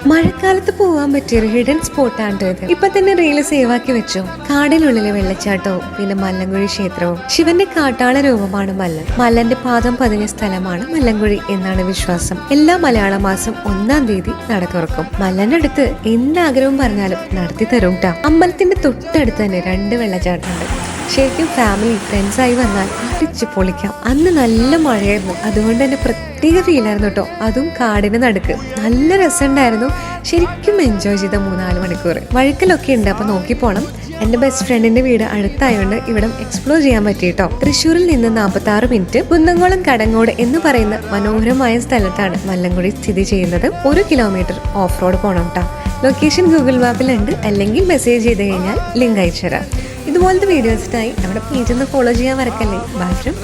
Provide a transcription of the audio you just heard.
മഴക്കാലത്ത് പോവാൻ പറ്റിയ ഒരു ഹിഡൻ സ്പോട്ടാണ് ഇത്. ഇപ്പൊ തന്നെ റീല് സേവ് ആക്കി വെച്ചോ. കാടിനുള്ളിലെ വെള്ളച്ചാട്ടവും പിന്നെ മല്ലങ്കുഴി ക്ഷേത്രവും. ശിവന്റെ കാട്ടാള രൂപമാണ് മല്ലൻ. മല്ലന്റെ പാദം പതിഞ്ഞ സ്ഥലമാണ് മല്ലങ്കുഴി എന്നാണ് വിശ്വാസം. എല്ലാ മലയാള മാസം 1-ാം തീയതി നട തുറക്കും. മല്ലന്റെ അടുത്ത് എന്താഗ്രഹവും പറഞ്ഞാലും നടത്തി തരും ട്ടാ. അമ്പലത്തിന്റെ തൊട്ടടുത്ത് തന്നെ 2 വെള്ളച്ചാട്ടമുണ്ട്. ശരിക്കും ഫാമിലി ഫ്രണ്ട്സായി വന്നാൽ അടിച്ചു പൊളിക്കാം. അന്ന് നല്ല മഴയായിരുന്നു, അതുകൊണ്ട് തന്നെ പ്രത്യേക ഫീലായിരുന്നു കേട്ടോ. അതും കാടിന് നടുക്ക്. നല്ല രസമുണ്ടായിരുന്നു. ശരിക്കും എൻജോയ് ചെയ്ത 3-4 മണിക്കൂർ. വഴുക്കലൊക്കെ ഉണ്ട്, അപ്പൊ നോക്കി പോണം. എന്റെ ബെസ്റ്റ് ഫ്രണ്ടിന്റെ വീട് അടുത്തായോണ്ട് ഇവിടം എക്സ്പ്ലോർ ചെയ്യാൻ പറ്റിയിട്ടോ. തൃശ്ശൂരിൽ നിന്ന് 46 മിനിറ്റ്. കുന്നംകുളം കടങ്ങോട് എന്ന് പറയുന്ന മനോഹരമായ സ്ഥലത്താണ് മല്ലങ്കുഴി സ്ഥിതി ചെയ്യുന്നത്. 1 കിലോമീറ്റർ ഓഫ് റോഡ് പോകണം കേട്ടോ. ലൊക്കേഷൻ ഗൂഗിൾ മാപ്പിലുണ്ട്, അല്ലെങ്കിൽ മെസ്സേജ് ചെയ്ത് കഴിഞ്ഞാൽ ലിങ്ക് അയച്ചുതരാം. ഇതുപോലത്തെ വീഡിയോസിനായി നമ്മുടെ പേജ് ഒന്ന് ഫോളോ ചെയ്യാൻ മറക്കല്ലേ. Bye from